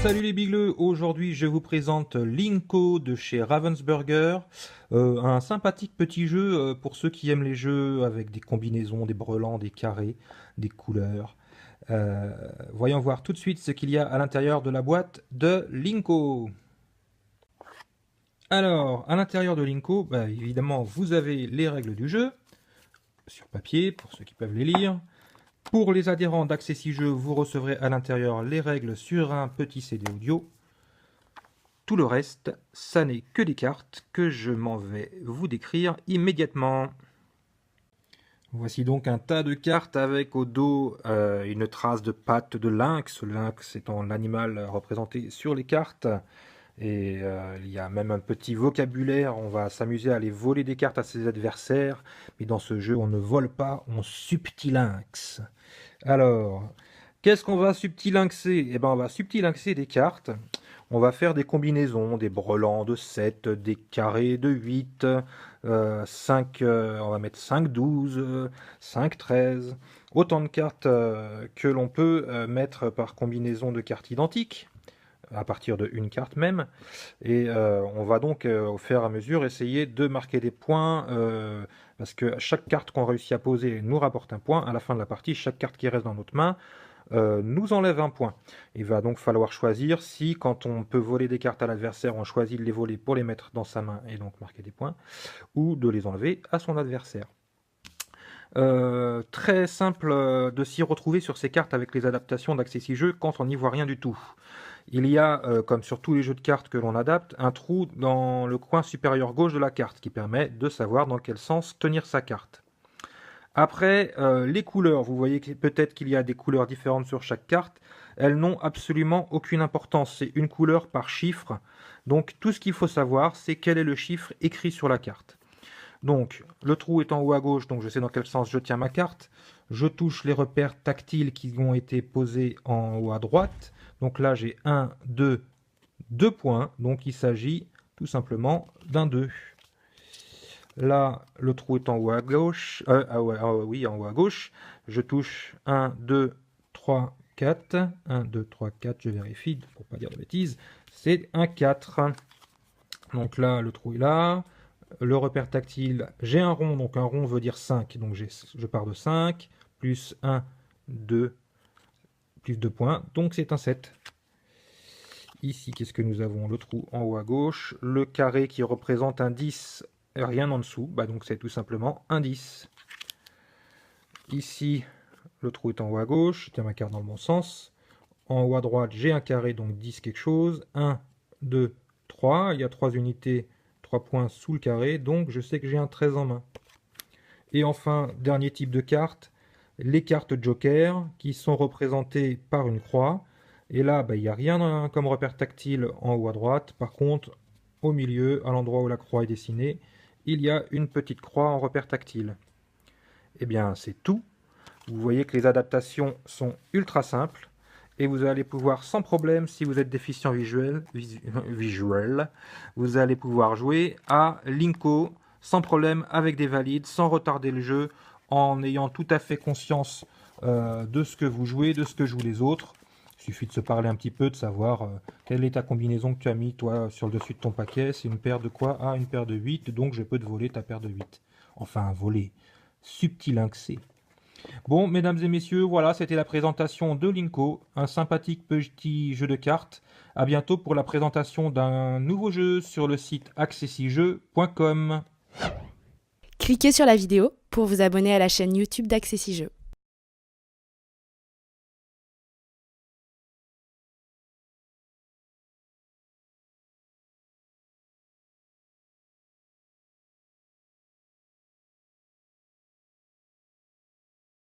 Salut les bigleux, aujourd'hui je vous présente Linko de chez Ravensburger, un sympathique petit jeu pour ceux qui aiment les jeux avec des combinaisons, des brelans, des carrés, des couleurs. Voyons voir tout de suite ce qu'il y a à l'intérieur de la boîte de Linko. Alors, à l'intérieur de Linko, bah, évidemment vous avez les règles du jeu, sur papier pour ceux qui peuvent les lire. Pour les adhérents d'Accessi-Jeux, vous recevrez à l'intérieur les règles sur un petit CD audio. Tout le reste, ça n'est que des cartes que je m'en vais vous décrire immédiatement. Voici donc un tas de cartes avec au dos une trace de patte de lynx, le lynx étant l'animal représenté sur les cartes. Et il y a même un petit vocabulaire, on va s'amuser à aller voler des cartes à ses adversaires, mais dans ce jeu on ne vole pas, on subtilynx. Alors, qu'est-ce qu'on va subtilynxer? Eh ben on va subtilynxer des cartes, on va faire des combinaisons, des brelans de 7, des carrés de 8, 5, on va mettre 5, 12, 5, 13, autant de cartes que l'on peut mettre par combinaison de cartes identiques à partir de une carte même, et on va donc au fur et à mesure essayer de marquer des points, parce que chaque carte qu'on réussit à poser nous rapporte un point. À la fin de la partie, chaque carte qui reste dans notre main nous enlève un point. Il va donc falloir choisir si, quand on peut voler des cartes à l'adversaire, on choisit de les voler pour les mettre dans sa main et donc marquer des points, ou de les enlever à son adversaire. Très simple de s'y retrouver sur ces cartes avec les adaptations d'Accessi-Jeux quand on n'y voit rien du tout. Il y a, comme sur tous les jeux de cartes que l'on adapte, un trou dans le coin supérieur gauche de la carte qui permet de savoir dans quel sens tenir sa carte. Après, les couleurs, vous voyez peut-être qu'il y a des couleurs différentes sur chaque carte. Elles n'ont absolument aucune importance, c'est une couleur par chiffre. Donc tout ce qu'il faut savoir, c'est quel est le chiffre écrit sur la carte. Donc, le trou est en haut à gauche, donc je sais dans quel sens je tiens ma carte. Je touche les repères tactiles qui ont été posés en haut à droite. Donc là, j'ai 1, 2, 2 points. Donc il s'agit tout simplement d'un 2. Là, le trou est en haut à gauche. Oui, en haut à gauche. Je touche 1, 2, 3, 4. 1, 2, 3, 4. Je vérifie pour ne pas dire de bêtises. C'est un 4. Donc là, le trou est là. Le repère tactile, j'ai un rond, donc un rond veut dire 5, donc je pars de 5, plus 1, 2, plus 2 points, donc c'est un 7. Ici, qu'est-ce que nous avons? Le trou en haut à gauche, le carré qui représente un 10, rien en dessous, bah donc c'est tout simplement un 10. Ici, le trou est en haut à gauche, je tiens ma carte dans le bon sens. En haut à droite, j'ai un carré, donc 10 quelque chose, 1, 2, 3, il y a 3 unités, 3 points sous le carré, donc je sais que j'ai un 13 en main. Et enfin, dernier type de carte, les cartes Joker, qui sont représentées par une croix. Et là, il n'y a rien comme repère tactile en haut à droite. Par contre, au milieu, à l'endroit où la croix est dessinée, il y a une petite croix en repère tactile. Eh bien, c'est tout. Vous voyez que les adaptations sont ultra simples. Et vous allez pouvoir sans problème, si vous êtes déficient visuel, vous allez pouvoir jouer à Linko sans problème avec des valides, sans retarder le jeu, en ayant tout à fait conscience de ce que vous jouez, de ce que jouent les autres. Il suffit de se parler un petit peu, de savoir quelle est ta combinaison que tu as mis toi sur le dessus de ton paquet. C'est une paire de quoi? Ah, une paire de 8, donc je peux te voler ta paire de 8. Enfin, voler. Subtilynxé. Bon, mesdames et messieurs, voilà, c'était la présentation de Linko, un sympathique petit jeu de cartes. À bientôt pour la présentation d'un nouveau jeu sur le site accessijeux.com. Cliquez sur la vidéo pour vous abonner à la chaîne YouTube d'Accessi-Jeux.